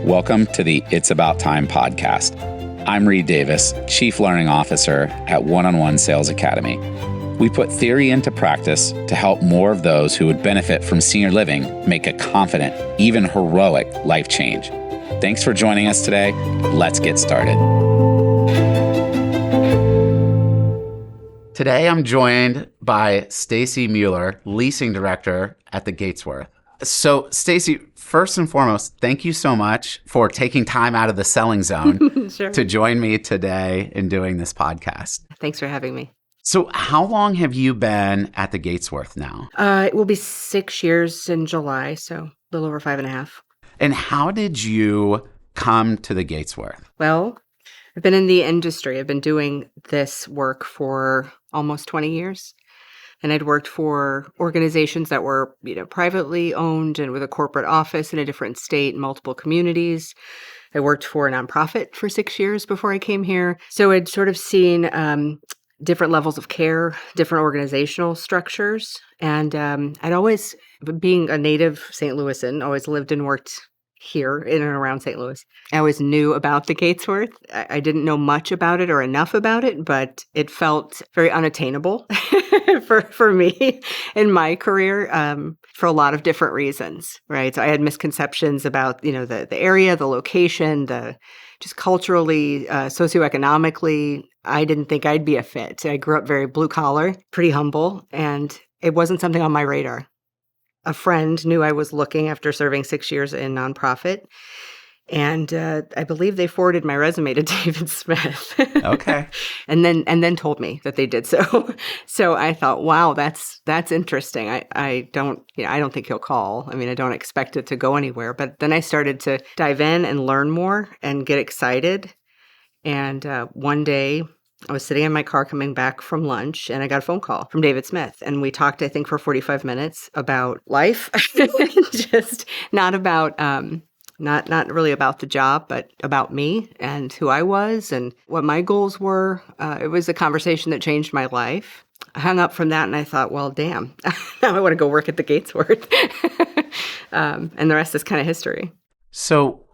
Welcome to the It's About Time podcast. I'm Reed Davis, Chief Learning Officer at One-on-One Sales Academy. We put theory into practice to help more of those who would benefit from senior living make a confident, even heroic life change. Thanks for joining us today. Let's get started. Today, I'm joined by Stacy Muehlher, Leasing Director at the Gatesworth. So, Stacy, first and foremost, thank you so much for taking time out of the selling zone Sure. to join me today in doing this podcast. Thanks for having me. So, how long have you been at the Gatesworth now? It will be 6 years in July, so a little over 5.5. And how did you come to the Gatesworth? Well, I've been in the industry. I've been doing this work for almost 20 years. And I'd worked for organizations that were, privately owned and with a corporate office in a different state, multiple communities. I worked for a nonprofit for 6 years before I came here. So I'd sort of seen different levels of care, different organizational structures. And I'd always, being a native St. Louisan, always lived and worked here in and around St. Louis. I always knew about the Gatesworth. I didn't know much about it or enough about it, but it felt very unattainable for me in my career for a lot of different reasons, right? So I had misconceptions about, the area, the location, just culturally, socioeconomically. I didn't think I'd be a fit. I grew up very blue collar, pretty humble, and it wasn't something on my radar. A friend knew I was looking after serving 6 years in nonprofit, and I believe they forwarded my resume to David Smith. Okay. and then told me that they did so. So I thought, wow, that's interesting. I don't think he'll call. I mean, I don't expect it to go anywhere. But then I started to dive in and learn more and get excited. And one day, I was sitting in my car coming back from lunch, and I got a phone call from David Smith. And we talked, I think, for 45 minutes about life, just not about, not really about the job, but about me and who I was and what my goals were. It was a conversation that changed my life. I hung up from that, and I thought, well, damn, now I want to go work at the Gatesworth. And the rest is kind of history. So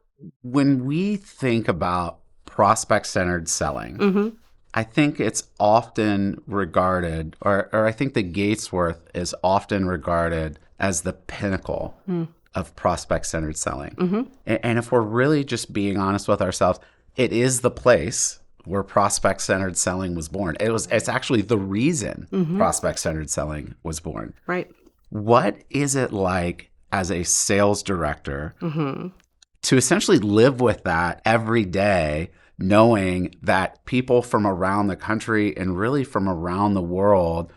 when we think about prospect-centered selling, Mm-hmm. I think it's often regarded, or I think the Gatesworth is often regarded as the pinnacle of prospect-centered selling. Mm-hmm. And if we're really just being honest with ourselves, it is the place where prospect-centered selling was born. It's actually the reason prospect-centered selling was born. Right. What is it like as a sales director to essentially live with that every day, knowing that people from around the country and really from around the world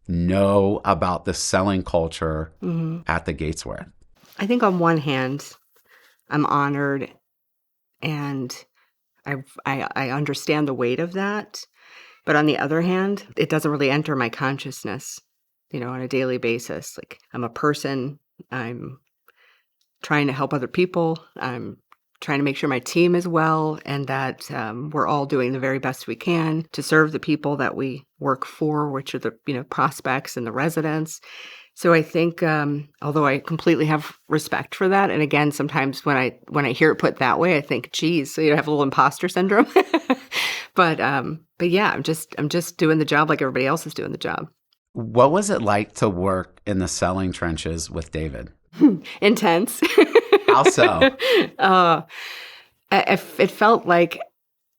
know about the selling culture at the Gatesworth? I think on one hand, I'm honored and I understand the weight of that. But on the other hand, it doesn't really enter my consciousness, on a daily basis. Like, I'm a person, I'm trying to help other people, I'm trying to make sure my team is well and that we're all doing the very best we can to serve the people that we work for, which are the prospects and the residents. So I think, although I completely have respect for that, and again, sometimes when I hear it put that way, I think, geez, so I have a little imposter syndrome. But yeah, I'm just doing the job like everybody else is doing the job. What was it like to work in the selling trenches with David? Intense. How so? It felt like,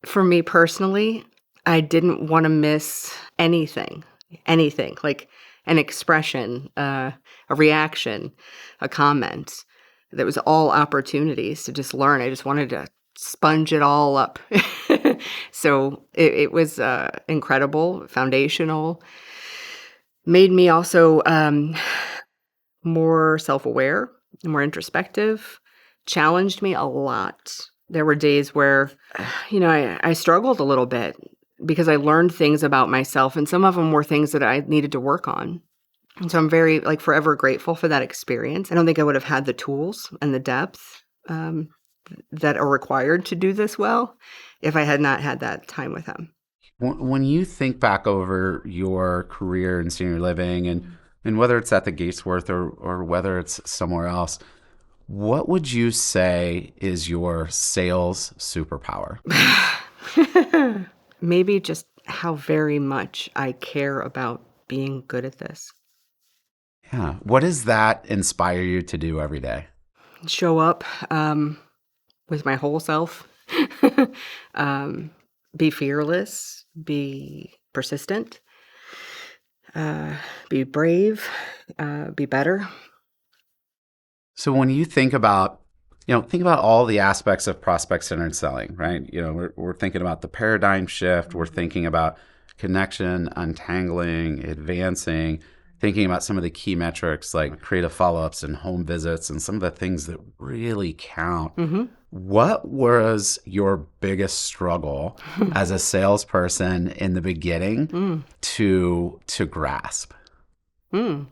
for me personally, I didn't want to miss anything, like an expression, a reaction, a comment. That was all opportunities to just learn. I just wanted to sponge it all up. So it was incredible, foundational, made me also more self-aware, more introspective, challenged me a lot. There were days where, I struggled a little bit because I learned things about myself, and some of them were things that I needed to work on. And so I'm very, forever grateful for that experience. I don't think I would have had the tools and the depth that are required to do this well if I had not had that time with him. When you think back over your career in senior living, and whether it's at the Gatesworth or whether it's somewhere else, What would you say is your sales superpower? Maybe just how very much I care about being good at this. Yeah. What does that inspire you to do every day? Show up with my whole self, um, be fearless, be persistent, uh, be brave, be better. So when you think about, think about all the aspects of prospect-centered selling, right? We're thinking about the paradigm shift. We're thinking about connection, untangling, advancing, thinking about some of the key metrics like creative follow-ups and home visits and some of the things that really count. Mm-hmm. What was your biggest struggle as a salesperson in the beginning Mm. to grasp? Mm.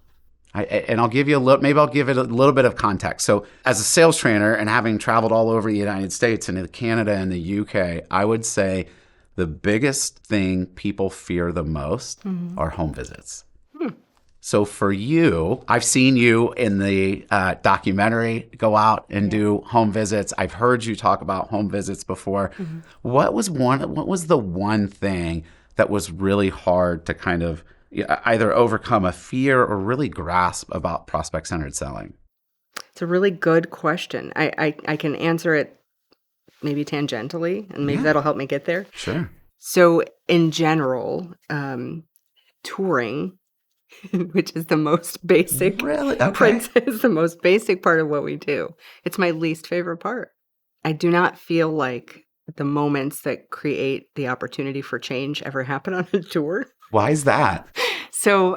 And I'll give you maybe I'll give it a little bit of context. So as a sales trainer and having traveled all over the United States and in Canada and the UK, I would say the biggest thing people fear the most are home visits. So for you, I've seen you in the documentary go out and do home visits. I've heard you talk about home visits before. Mm-hmm. What was the one thing that was really hard to kind of either overcome a fear or really grasp about prospect-centered selling? It's a really good question. I can answer it maybe tangentially, and maybe Yeah, that'll help me get there. sure. So, in general, touring, which is the most basic, Really? Okay. is the most basic part of what we do. It's my least favorite part. I do not feel like the moments that create the opportunity for change ever happen on a tour. Why is that? So,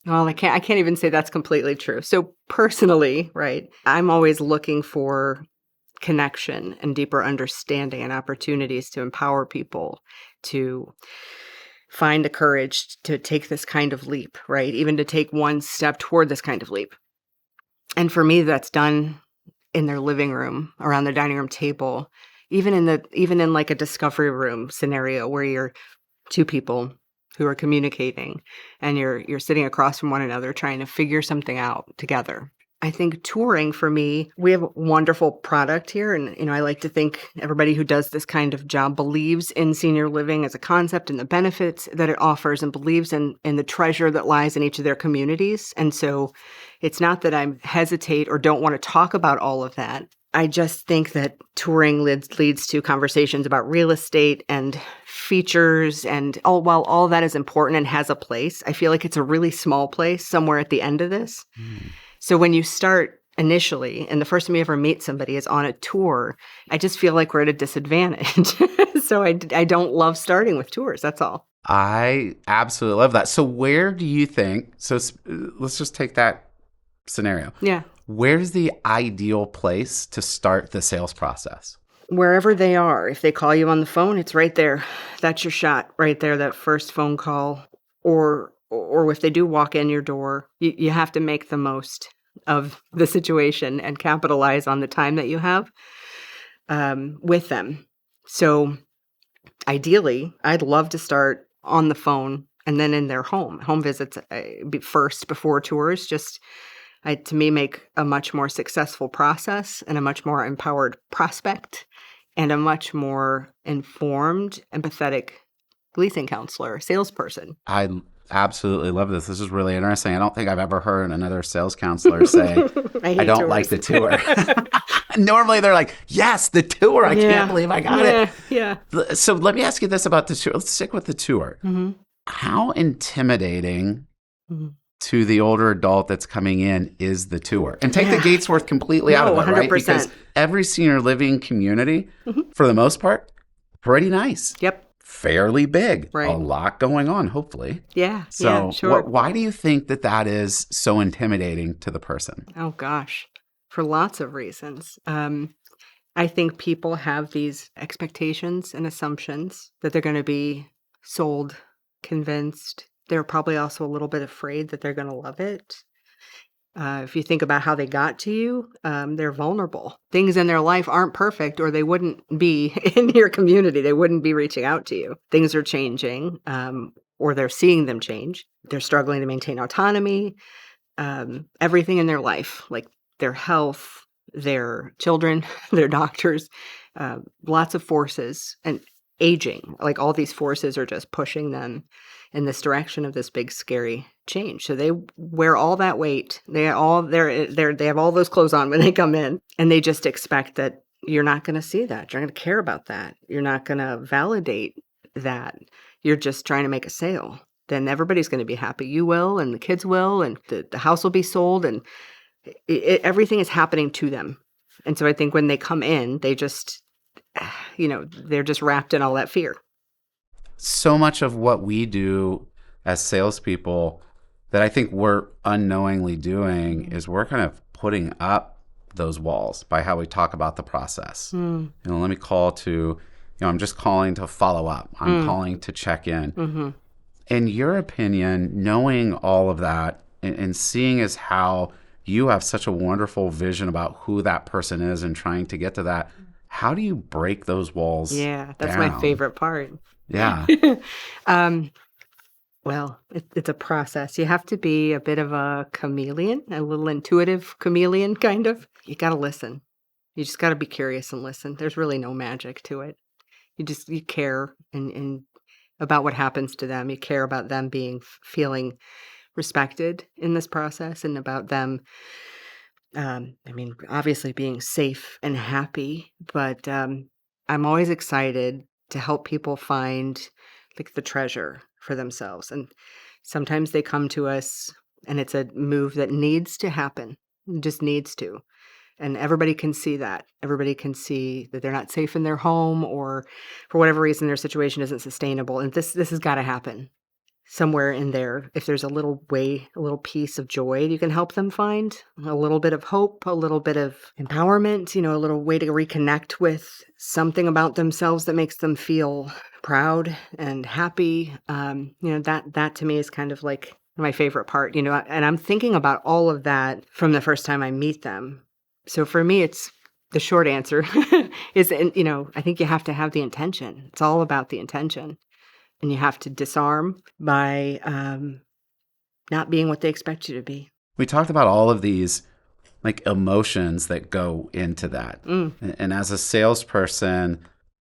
well, I can't even say that's completely true. So personally, right, I'm always looking for connection and deeper understanding and opportunities to empower people to find the courage to take this kind of leap, right? Even to take one step toward this kind of leap. And for me, that's done in their living room, around their dining room table, even in like a discovery room scenario where you're two people who are communicating and you're sitting across from one another trying to figure something out together. I think touring for me, we have a wonderful product here. And, I like to think everybody who does this kind of job believes in senior living as a concept and the benefits that it offers and believes in the treasure that lies in each of their communities. And so it's not that I hesitate or don't want to talk about all of that. I just think that touring leads to conversations about real estate and features and while all that is important and has a place, I feel like it's a really small place somewhere at the end of this. So when you start initially and the first time you ever meet somebody is on a tour, I just feel like we're at a disadvantage. So I don't love starting with tours. That's all. I absolutely love that. So where do you think, let's just take that scenario. Yeah. Where's the ideal place to start the sales process? Wherever they are. If they call you on the phone, it's right there. That's your shot right there, that first phone call. Or if they do walk in your door, you have to make the most of the situation and capitalize on the time that you have with them. So ideally, I'd love to start on the phone and then in their home visits first before tours. Just to me, make a much more successful process and a much more empowered prospect and a much more informed, empathetic leasing counselor, salesperson. I absolutely love this. This is really interesting. I don't think I've ever heard another sales counselor say, I don't like the tour. Normally they're like, yes, the tour. I can't believe I got it. Yeah. So let me ask you this about the tour. Let's stick with the tour. Mm-hmm. How intimidating to the older adult that's coming in is the tour? And take the Gatesworth completely out of it, 100%. right? Because every senior living community, for the most part, pretty nice. Yep. Fairly big. Right. A lot going on, hopefully. Yeah. So yeah, sure. why do you think that is so intimidating to the person? Oh, gosh. For lots of reasons. I think people have these expectations and assumptions that they're going to be sold, convinced. They're probably also a little bit afraid that they're going to love it. If you think about how they got to you, they're vulnerable. Things in their life aren't perfect, or they wouldn't be in your community. They wouldn't be reaching out to you. Things are changing, or they're seeing them change. They're struggling to maintain autonomy. Everything in their life, like their health, their children, their doctors, lots of forces, and aging. Like all these forces are just pushing them in this direction of this big scary change. So they wear all that weight. They have all those clothes on when they come in, and they just expect that you're not going to see that. You're not going to care about that. You're not going to validate that. You're just trying to make a sale. Then everybody's going to be happy. You will, and the kids will, and the house will be sold, and everything is happening to them. And so I think when they come in, they just, they're just wrapped in all that fear. So much of what we do as salespeople that I think we're unknowingly doing is we're kind of putting up those walls by how we talk about the process. Let me call to, I'm just calling to follow up. I'm calling to check in. Mm-hmm. In your opinion, knowing all of that and seeing as how you have such a wonderful vision about who that person is and trying to get to that, how do you break those walls that's down? my favorite part. Yeah. Well, it's a process. You have to be a bit of a chameleon, a little intuitive chameleon, kind of. You got to listen. You just got to be curious and listen. There's really no magic to it. You care and about what happens to them. You care about them feeling respected in this process, and about them, obviously being safe and happy. But I'm always excited to help people find like the treasure for themselves. And sometimes they come to us and it's a move that needs to happen. It just needs to. And everybody can see that. Everybody can see that they're not safe in their home, or for whatever reason their situation isn't sustainable. And this has got to happen somewhere in there. If there's a little piece of joy you can help them find, a little bit of hope, a little bit of empowerment, a little way to reconnect with something about themselves that makes them feel proud and happy. That to me is kind of like my favorite part, and I'm thinking about all of that from the first time I meet them. So for me, it's the short answer is, I think you have to have the intention. It's all about the intention. And you have to disarm by not being what they expect you to be. We talked about all of these like emotions that go into that. And as a salesperson,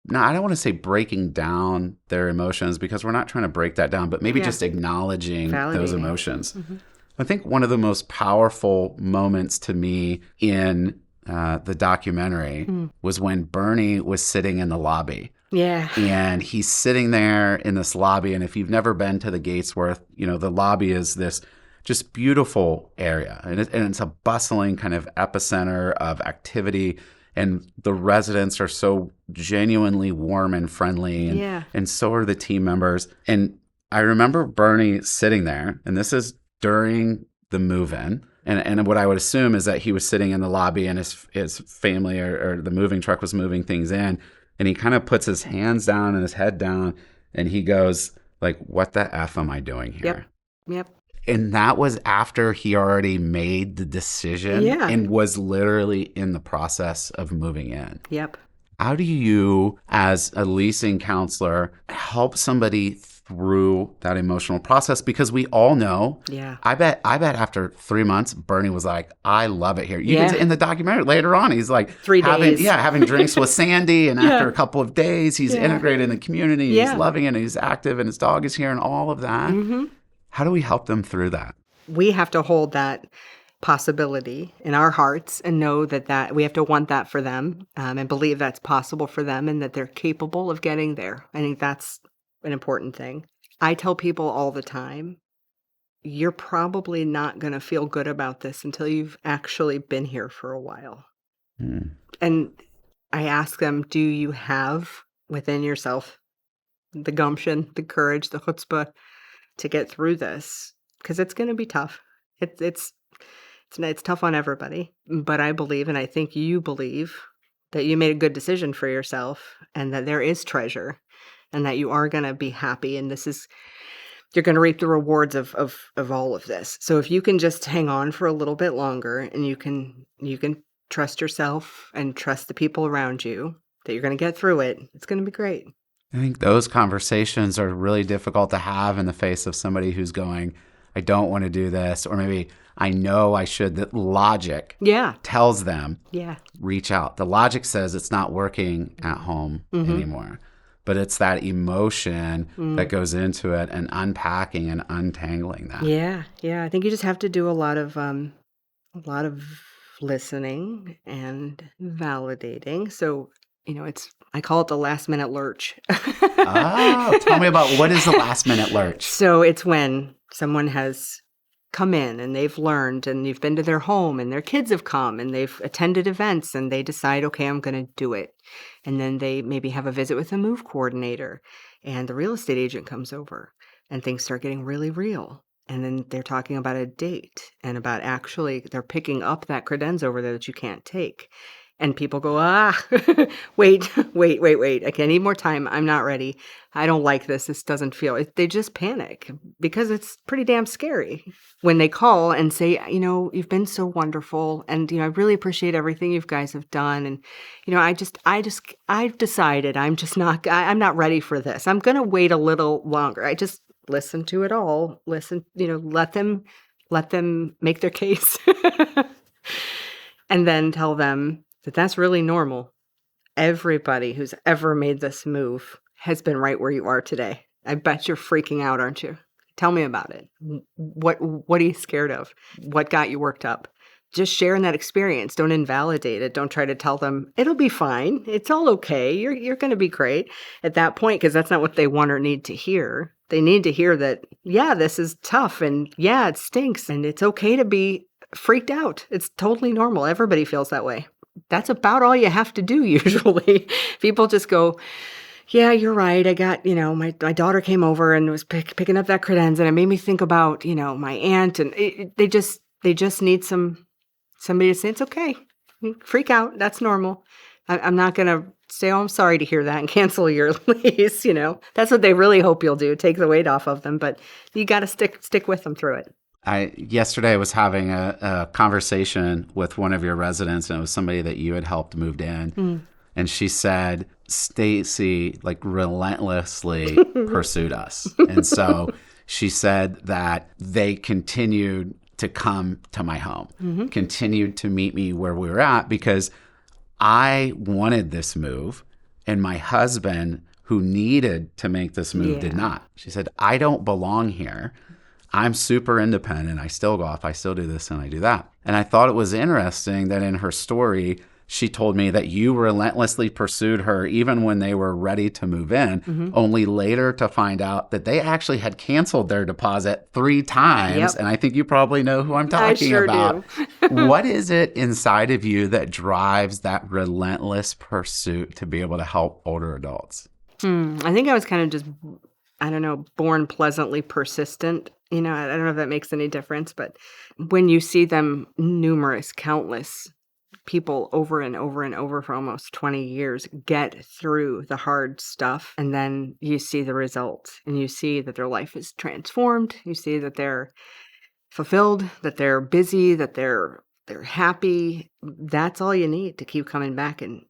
now I don't want to say breaking down their emotions, because we're not trying to break that down, but maybe just acknowledging those emotions. Mm-hmm. I think one of the most powerful moments to me in the documentary was when Bernie was sitting in the lobby. Yeah. And he's sitting there in this lobby. And if you've never been to the Gatesworth, the lobby is this just beautiful area. And it's a bustling kind of epicenter of activity. And the residents are so genuinely warm and friendly. And so are the team members. And I remember Bernie sitting there, and this is during the move-in. And what I would assume is that he was sitting in the lobby and his family or the moving truck was moving things in. And he kind of puts his hands down and his head down, and he goes like, what the F am I doing here? Yep. And that was after he already made the decision and was literally in the process of moving in. Yep. How do you, as a leasing counselor, help somebody through that emotional process? Because we all know, I bet after 3 months, Bernie was like, I love it here. You can see in the documentary later on, he's like 3 days. having drinks with Sandy. And after a couple of days, he's integrated in the community. He's loving it. And he's active, and his dog is here and all of that. Mm-hmm. How do we help them through that? We have to hold that possibility in our hearts and know that we have to want that for them, and believe that's possible for them and that they're capable of getting there. I think that's an important thing. I tell people all the time, you're probably not going to feel good about this until you've actually been here for a while. And I ask them, do you have within yourself the gumption, the courage, the chutzpah to get through this? Because it's going to be tough. It's tough on everybody. But I believe, and I think you believe, that you made a good decision for yourself, and that there is treasure, and that you are going to be happy. And you're going to reap the rewards of all of this. So if you can just hang on for a little bit longer, and you can trust yourself and trust the people around you that you're going to get through it, it's going to be great. I think those conversations are really difficult to have in the face of somebody who's going, I don't want to do this, or maybe I know I should. That logic Yeah. tells them, Yeah. reach out. The logic says it's not working at home anymore, but it's that emotion that goes into it and unpacking and untangling that. Yeah. Yeah. I think you just have to do a lot of listening and validating. So, I call it the last minute lurch. Oh, tell me about what is the last minute lurch? So it's when someone has come in and they've learned and you've been to their home and their kids have come and they've attended events and they decide, okay, I'm going to do it. And then they maybe have a visit with a move coordinator and the real estate agent comes over and things start getting really real. And then they're talking about a date and about actually they're picking up that credenza over there that you can't take. And people go, wait. I need more time. I'm not ready. I don't like this. This doesn't feel it. They just panic because it's pretty damn scary when they call and say, you've been so wonderful. And, I really appreciate everything you guys have done. And, I've decided I'm not ready for this. I'm going to wait a little longer. I just listen to it all. Listen, let them make their case and then tell them that that's really normal. Everybody who's ever made this move has been right where you are today. I bet you're freaking out, aren't you? Tell me about it. What are you scared of? What got you worked up? Just sharing that experience. Don't invalidate it. Don't try to tell them it'll be fine. It's all okay. You're going to be great at that point, because that's not what they want or need to hear. They need to hear that, yeah, this is tough and yeah, it stinks and it's okay to be freaked out. It's totally normal. Everybody feels that way. That's about all you have to do usually. People just go, yeah, you're right. I got, my daughter came over and was picking up that credenza and it made me think about, my aunt, and they just need somebody to say, it's okay. Freak out. That's normal. I'm not going to say, oh, I'm sorry to hear that and cancel your lease. That's what they really hope you'll do. Take the weight off of them, but you got to stick with them through it. Yesterday I was having a conversation with one of your residents, and it was somebody that you had helped moved in. And she said, Stacy relentlessly pursued us. And so she said that they continued to come to my home, continued to meet me where we were at, because I wanted this move and my husband, who needed to make this move, did not. She said, I don't belong here. I'm super independent. I still go off. I still do this and I do that. And I thought it was interesting that in her story, she told me that you relentlessly pursued her even when they were ready to move in, only later to find out that they actually had canceled their deposit 3 times. Yep. And I think you probably know who I'm talking about. What is it inside of you that drives that relentless pursuit to be able to help older adults? I think I was kind of just, born pleasantly persistent. I don't know if that makes any difference, but when you see them, countless people over and over and over for almost 20 years get through the hard stuff, and then you see the results and you see that their life is transformed. You see that they're fulfilled, that they're busy, that they're happy. That's all you need to keep coming back. And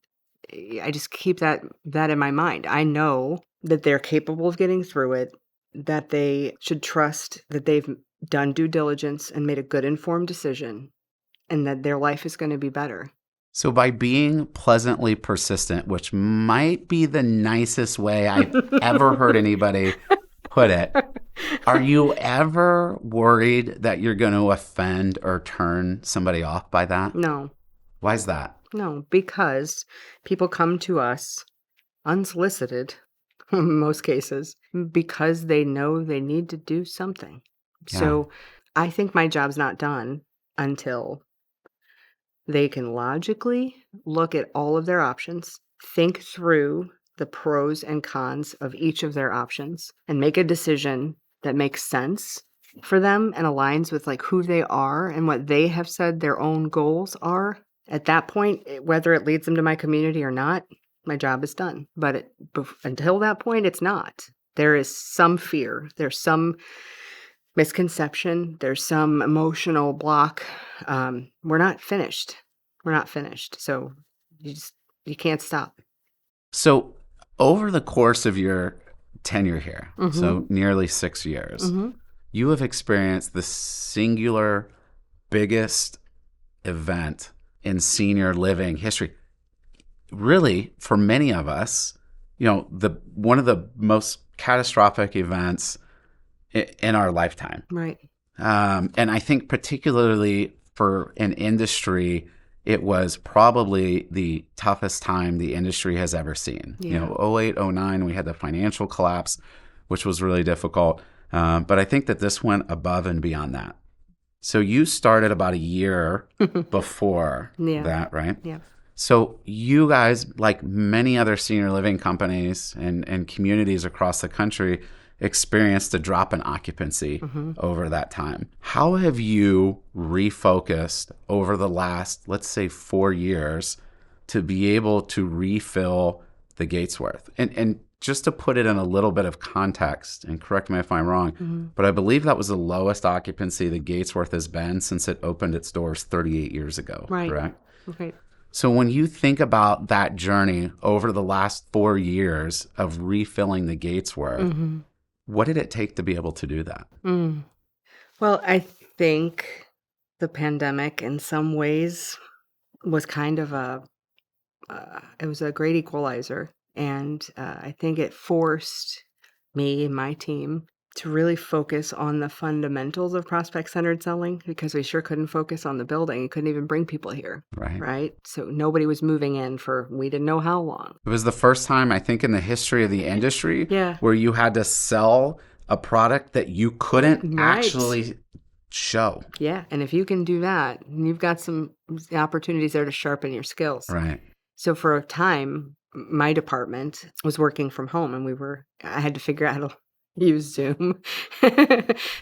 I just keep that in my mind. I know that they're capable of getting through it, that they should trust that they've done due diligence and made a good informed decision, and that their life is going to be better. So by being pleasantly persistent, which might be the nicest way I've ever heard anybody put it, are you ever worried that you're going to offend or turn somebody off by that? No. Why is that? No, because people come to us unsolicited, in most cases, because they know they need to do something. Yeah. So I think my job's not done until they can logically look at all of their options, think through the pros and cons of each of their options, and make a decision that makes sense for them and aligns with who they are and what they have said their own goals are. At that point, whether it leads them to my community or not, my job is done. But until that point, it's not. There is some fear. There's some misconception. There's some emotional block. We're not finished. So you can't stop. So over the course of your tenure here, so nearly 6 years, you have experienced the singular biggest event in senior living history. Really, for many of us, the one of the most catastrophic events in our lifetime. Right. And I think particularly for an industry, it was probably the toughest time the industry has ever seen. Yeah. 08, 09, we had the financial collapse, which was really difficult. But I think that this went above and beyond that. So you started about a year before that, right? Yeah. So you guys, like many other senior living companies and communities across the country, experienced a drop in occupancy over that time. How have you refocused over the last, let's say, 4 years to be able to refill the Gatesworth? And just to put it in a little bit of context, and correct me if I'm wrong, but I believe that was the lowest occupancy the Gatesworth has been since it opened its doors 38 years ago, Right. correct? Okay. So when you think about that journey over the last 4 years of refilling the Gatesworth, what did it take to be able to do that? Well, I think the pandemic in some ways was kind of it was a great equalizer. And I think it forced me and my team to really focus on the fundamentals of prospect-centered selling, because we sure couldn't focus on the building. You couldn't even bring people here, Right. right? So nobody was moving in for we didn't know how long. It was the first time, I think, in the history of the industry Yeah. where you had to sell a product that you couldn't Right. actually show. Yeah, and if you can do that, you've got some opportunities there to sharpen your skills. Right. So for a time, my department was working from home, and I had to figure out how to use Zoom.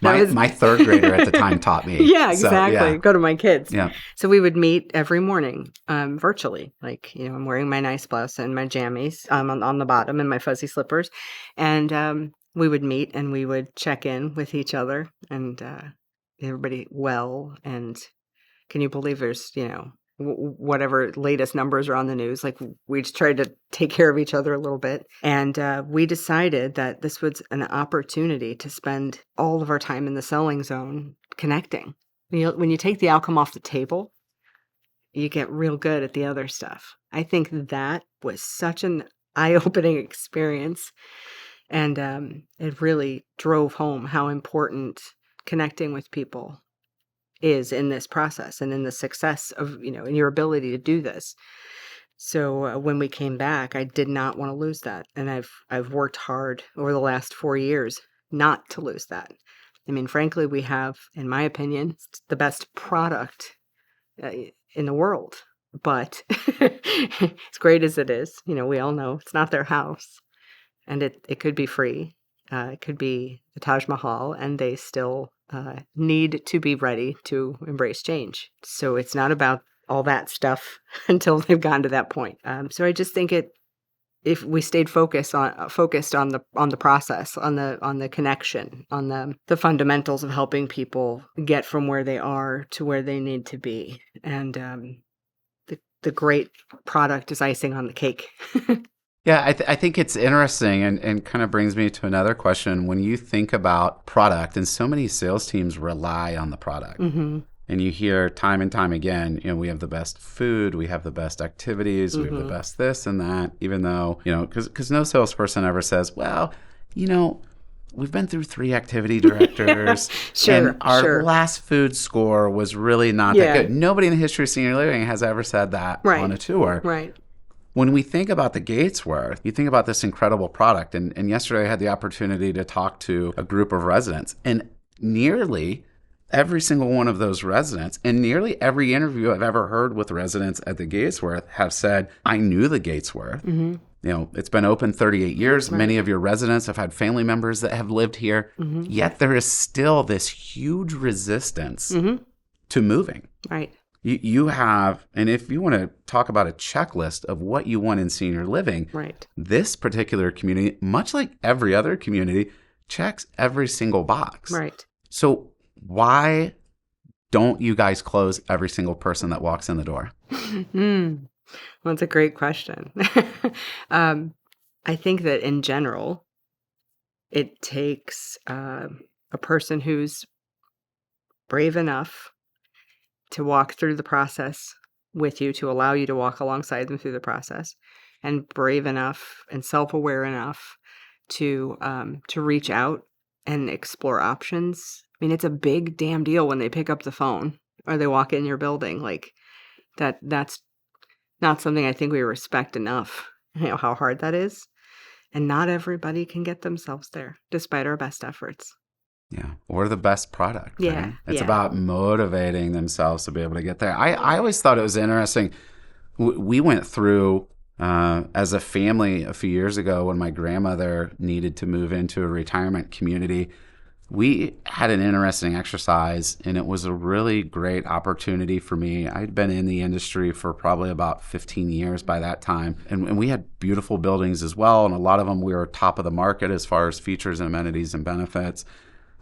My third grader at the time taught me. Yeah, exactly. So, Go to my kids. yeah. So we would meet every morning, virtually. Like, I'm wearing my nice blouse and my jammies on the bottom and my fuzzy slippers. And we would meet and we would check in with each other and everybody well. And can you believe there's, whatever latest numbers are on the news, like we just tried to take care of each other a little bit. And we decided that this was an opportunity to spend all of our time in the selling zone connecting. When you take the outcome off the table, you get real good at the other stuff. I think that was such an eye-opening experience. And it really drove home how important connecting with people is in this process and in the success of, in your ability to do this. So when we came back, I did not want to lose that. And I've worked hard over the last 4 years not to lose that. I mean, frankly, we have, in my opinion, the best product in the world. But as great as it is, we all know it's not their house. And it could be free. It could be the Taj Mahal, and they still need to be ready to embrace change. So it's not about all that stuff until they've gotten to that point. So I just think if we stayed focused on the process, on the connection, on the fundamentals of helping people get from where they are to where they need to be, and the great product is icing on the cake. Yeah, I think it's interesting and kind of brings me to another question. When you think about product, and so many sales teams rely on the product, and you hear time and time again, we have the best food, we have the best activities, we have the best this and that, even though, because no salesperson ever says, well, we've been through 3 activity directors, and our last food score was really not that good. Nobody in the history of senior living has ever said that on a tour. Right. When we think about the Gatesworth, you think about this incredible product. And yesterday I had the opportunity to talk to a group of residents. And nearly every single one of those residents, and nearly every interview I've ever heard with residents at the Gatesworth have said, I knew the Gatesworth. It's been open 38 years. Right. Many of your residents have had family members that have lived here. Yet there is still this huge resistance to moving. Right. You have, and if you want to talk about a checklist of what you want in senior living, right, this particular community, much like every other community, checks every single box. Right. So why don't you guys close every single person that walks in the door? Well, that's a great question. I think that in general, it takes a a person who's brave enough to walk through the process with you, to allow you to walk alongside them through the process, and brave enough and self-aware enough to reach out and explore options. I mean, it's a big damn deal when they pick up the phone or they walk in your building. Like that's not something I think we respect enough, how hard that is. And not everybody can get themselves there, despite our best efforts. Yeah. Or the best product, Yeah, right? It's yeah. about motivating themselves to be able to get there. I always thought it was interesting. We went through, as a family a few years ago when my grandmother needed to move into a retirement community. We had an interesting exercise, and it was a really great opportunity for me. I'd been in the industry for probably about 15 years by that time, and we had beautiful buildings as well, and a lot of them we were top of the market as far as features and amenities and benefits.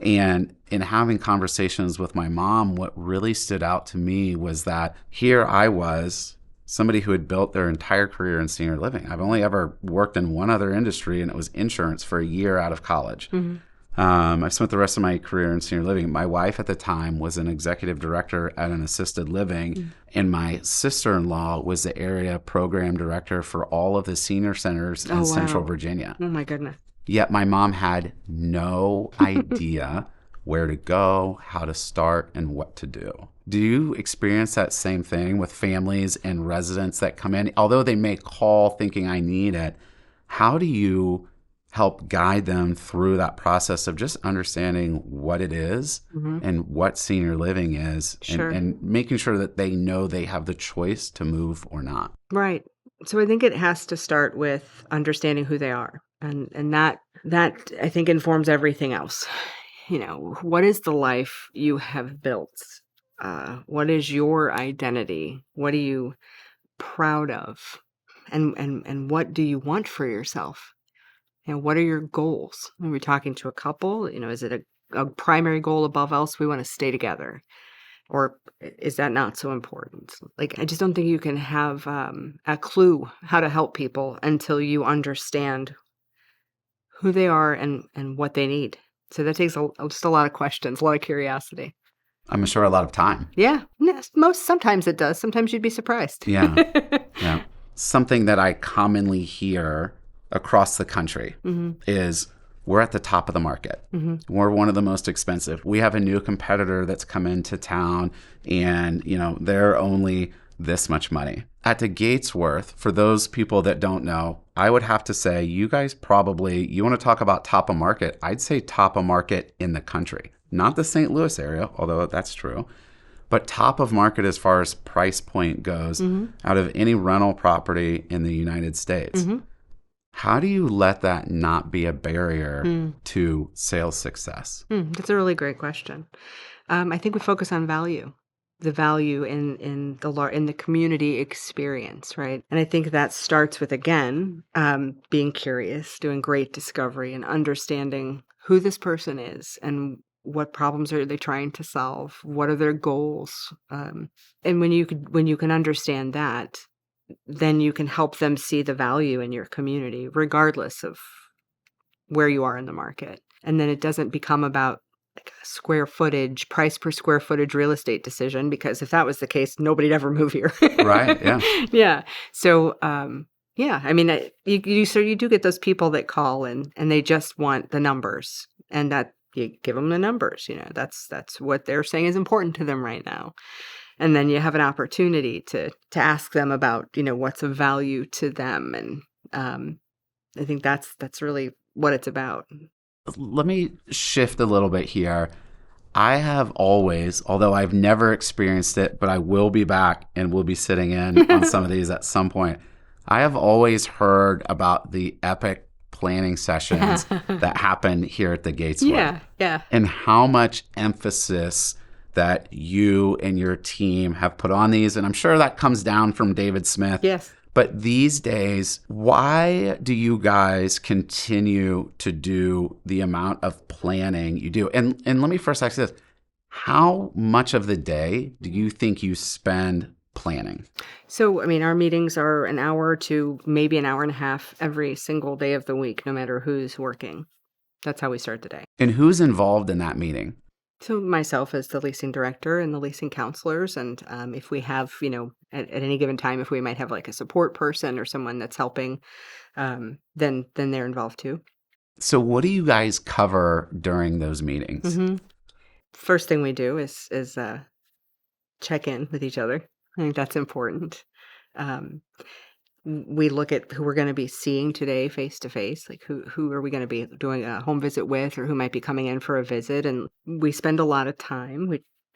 And in having conversations with my mom, what really stood out to me was that here I was, somebody who had built their entire career in senior living. I've only ever worked in one other industry, and it was insurance for a year out of college. Mm-hmm. I spent the rest of my career in senior living. My wife at the time was an executive director at an assisted living, and my sister-in-law was the area program director for all of the senior centers in Central Virginia. Oh, my goodness. Yet my mom had no idea where to go, how to start, and what to do. Do you experience that same thing with families and residents that come in? Although they may call thinking I need it, how do you help guide them through that process of just understanding what it is and what senior living is, and making sure that they know they have the choice to move or not? Right. So I think it has to start with understanding who they are. And that I think informs everything else. What is the life you have built? What is your identity? What are you proud of? And what do you want for yourself? And what are your goals? When we're talking to a couple, is it a primary goal above else we want to stay together? Or is that not so important? Like, I just don't think you can have a clue how to help people until you understand who they are and what they need. So that takes just a lot of questions, a lot of curiosity. I'm sure a lot of time. Yeah. Sometimes it does. Sometimes you'd be surprised. Yeah. Yeah. Something that I commonly hear across the country is we're at the top of the market. We're one of the most expensive. We have a new competitor that's come into town, and they're only this much money. At the Gatesworth, for those people that don't know, I would have to say you guys probably, you want to talk about top of market, I'd say top of market in the country. Not the St. Louis area, although that's true, but top of market as far as price point goes out of any rental property in the United States. How do you let that not be a barrier to sales success? That's a really great question. I think we focus on value, the value in the community experience, right? And I think that starts with, again, being curious, doing great discovery, and understanding who this person is and what problems are they trying to solve, what are their goals, and when you can understand that, then you can help them see the value in your community, regardless of where you are in the market. And then it doesn't become about like a square footage, price per square footage real estate decision, because if that was the case, nobody'd ever move here. Right. Yeah. Yeah. So, I mean, you do get those people that call and they just want the numbers, and that you give them the numbers. That's what they're saying is important to them right now. And then you have an opportunity to ask them about, what's of value to them. And I think that's really what it's about. Let me shift a little bit here. I have always, although I've never experienced it, but I will be back and we'll be sitting in on some of these at some point. I have always heard about the epic planning sessions that happen here at the Gatesworth. Yeah. And how much emphasis that you and your team have put on these. And I'm sure that comes down from David Smith. Yes. But these days, why do you guys continue to do the amount of planning you do? And let me first ask this. How much of the day do you think you spend planning? So, I mean, our meetings are an hour to maybe an hour and a half every single day of the week, no matter who's working. That's how we start the day. And who's involved in that meeting? So myself as the leasing director and the leasing counselors, and if we have, at any given time, if we might have like a support person or someone that's helping, then they're involved too. So what do you guys cover during those meetings? hmm First thing we do is check in with each other. I think that's important. Um, we look at who we're going to be seeing today face to face, like who are we going to be doing a home visit with, or who might be coming in for a visit, and we spend a lot of time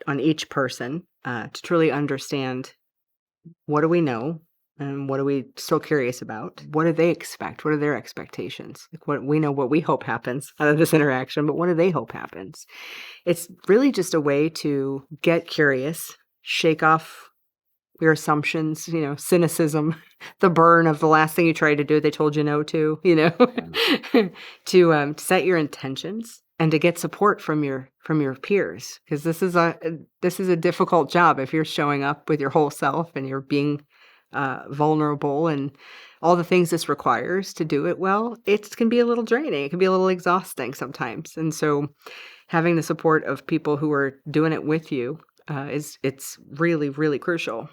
on each person to truly understand what do we know and what are we still curious about. What do they expect? What are their expectations? Like what we know, what we hope happens out of this interaction, but what do they hope happens? It's really just a way to get curious, shake off your assumptions, cynicism, the burn of the last thing you tried to do, they told you no to, to set your intentions and to get support from your peers, because this is a difficult job if you're showing up with your whole self and you're being vulnerable and all the things this requires to do it well. It can be a little draining. It can be a little exhausting sometimes, and so having the support of people who are doing it with you it's really, really crucial.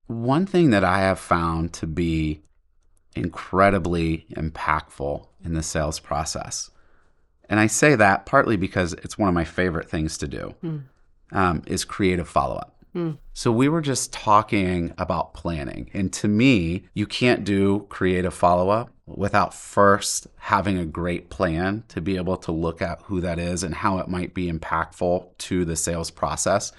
One thing that I have found to be incredibly impactful in the sales process, and I say that partly because it's one of my favorite things to do, is creative follow-up. So we were just talking about planning. And to me, you can't do creative follow-up without first having a great plan to be able to look at who that is and how it might be impactful to the sales process.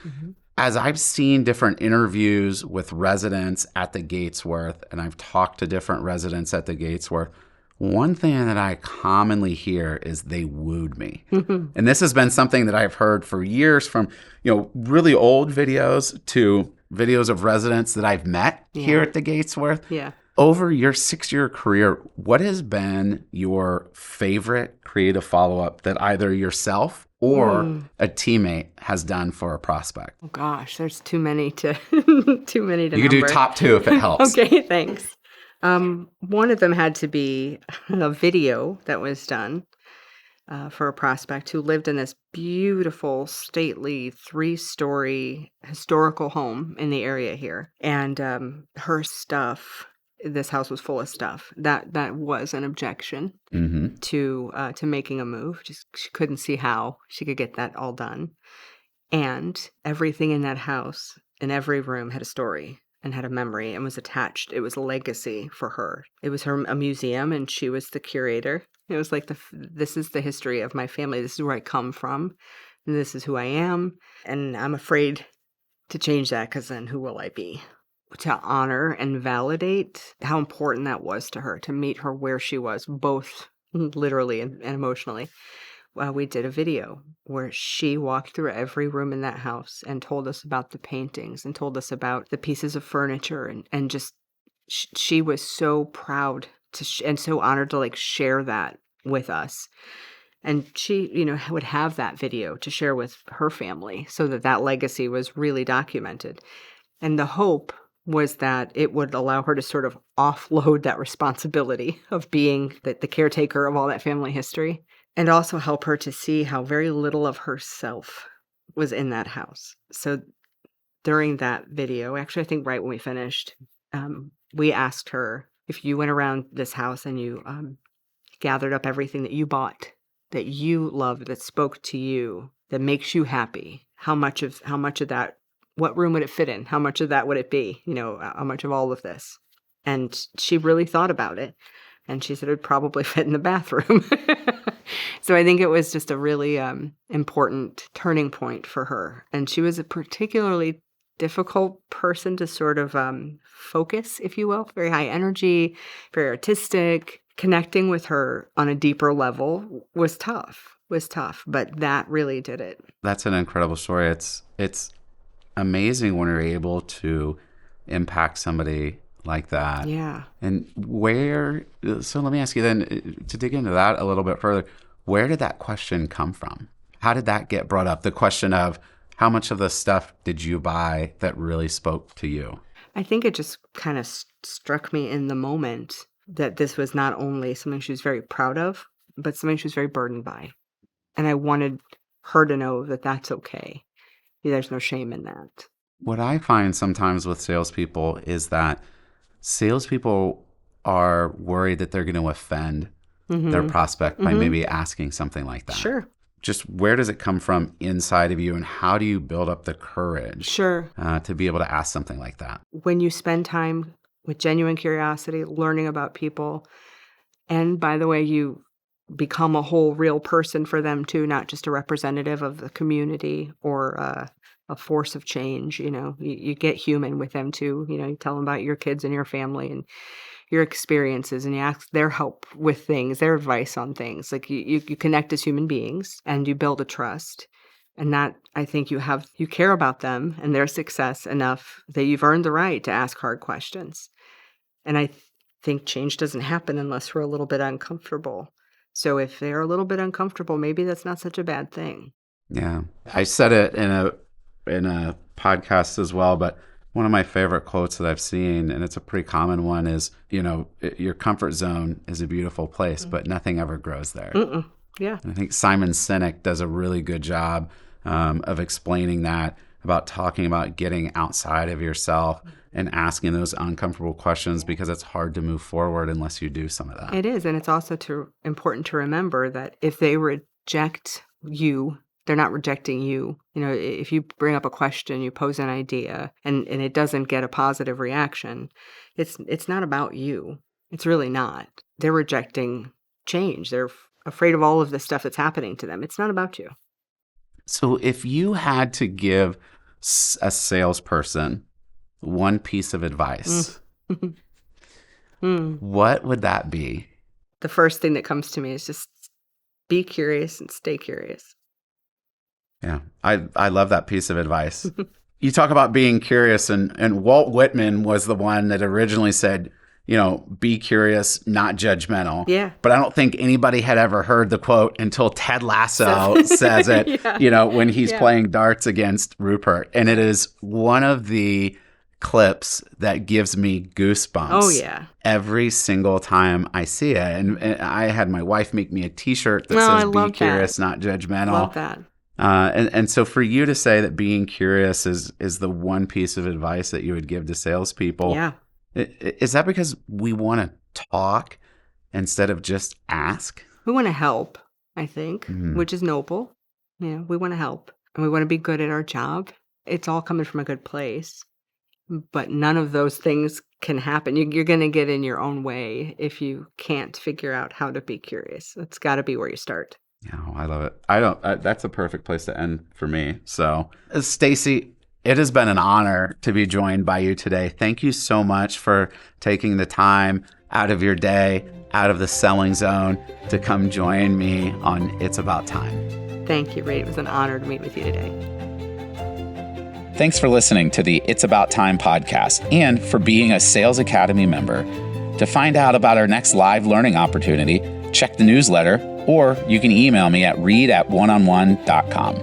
As I've seen different interviews with residents at the Gatesworth, and I've talked to different residents at the Gatesworth, one thing that I commonly hear is they wooed me. And this has been something that I've heard for years from, really old videos to videos of residents that I've met here at the Gatesworth. Yeah. Over your 6-year career, what has been your favorite creative follow-up that either yourself or a teammate has done for a prospect? Oh gosh, there's too many to You can do top 2 if it helps. Okay, thanks. One of them had to be a video that was done for a prospect who lived in this beautiful, stately 3-story historical home in the area here. And her stuff, this house was full of stuff. That was an objection to making a move. Just she couldn't see how she could get that all done. And everything in that house, in every room, had a story and had a memory and was attached. It was a legacy for her. It was a museum, and she was the curator. It was like this is the history of my family. This is where I come from, and this is who I am. And I'm afraid to change that, because then who will I be? To honor and validate how important that was to her, to meet her where she was, both literally and emotionally. We did a video where she walked through every room in that house and told us about the paintings and told us about the pieces of furniture, and just she was so proud and so honored to share that with us. And she, would have that video to share with her family so that legacy was really documented. And the hope was that it would allow her to sort of offload that responsibility of being the caretaker of all that family history, and also help her to see how very little of herself was in that house. So during that video, actually, I think right when we finished, we asked her, if you went around this house and you gathered up everything that you bought, that you loved, that spoke to you, that makes you happy, how much of that, what room would it fit in? How much of that would it be? How much of all of this? And she really thought about it. And she said it would probably fit in the bathroom. So I think it was just a really important turning point for her. And she was a particularly difficult person to sort of focus, if you will. Very high energy, very artistic. Connecting with her on a deeper level was tough, but that really did it. That's an incredible story. It's amazing when you're able to impact somebody like that. Yeah. And so let me ask you then, to dig into that a little bit further, where did that question come from? How did that get brought up? The question of how much of the stuff did you buy that really spoke to you? I think it just kind of struck me in the moment that this was not only something she was very proud of, but something she was very burdened by. And I wanted her to know that that's okay. There's no shame in that. What I find sometimes with salespeople is that salespeople are worried that they're going to offend their prospect by maybe asking something like that. Sure. Just where does it come from inside of you, and how do you build up the courage to be able to ask something like that? When you spend time with genuine curiosity, learning about people, and by the way, you become a whole real person for them too, not just a representative of the community or a force of change. You get human with them too. You tell them about your kids and your family and your experiences, and you ask their help with things, their advice on things. Like you connect as human beings and you build a trust. And that, I think, you care about them and their success enough that you've earned the right to ask hard questions. And I think change doesn't happen unless we're a little bit uncomfortable. So if they're a little bit uncomfortable, maybe that's not such a bad thing. Yeah. I said it in a podcast as well, but one of my favorite quotes that I've seen, and it's a pretty common one, is, your comfort zone is a beautiful place, but nothing ever grows there. Yeah. And I think Simon Sinek does a really good job of explaining that, about talking about getting outside of yourself and asking those uncomfortable questions, because it's hard to move forward unless you do some of that. It is. And it's also important to remember that if they reject you, they're not rejecting you. If you bring up a question, you pose an idea, and it doesn't get a positive reaction, it's not about you. It's really not. They're rejecting change. They're afraid of all of the stuff that's happening to them. It's not about you. So if you had to give a salesperson one piece of advice, what would that be? The first thing that comes to me is just be curious and stay curious. Yeah, I love that piece of advice. You talk about being curious, and Walt Whitman was the one that originally said, be curious, not judgmental. Yeah. But I don't think anybody had ever heard the quote until Ted Lasso says it, when he's playing darts against Rupert. And it is one of the clips that gives me goosebumps. Oh, yeah. Every single time I see it. And I had my wife make me a T-shirt that says, be curious, not judgmental. Love that. And so for you to say that being curious is the one piece of advice that you would give to salespeople, is that because we want to talk instead of just ask? We want to help, I think, which is noble. We want to help, and we want to be good at our job. It's all coming from a good place, but none of those things can happen. You're going to get in your own way if you can't figure out how to be curious. That's got to be where you start. Oh, I love it. That's a perfect place to end for me. So, Stacy, it has been an honor to be joined by you today. Thank you so much for taking the time out of your day, out of the selling zone, to come join me on It's About Time. Thank you, Reed. It was an honor to meet with you today. Thanks for listening to the It's About Time podcast and for being a Sales Academy member. To find out about our next live learning opportunity, check the newsletter, or you can email me at reed@oneonone.com.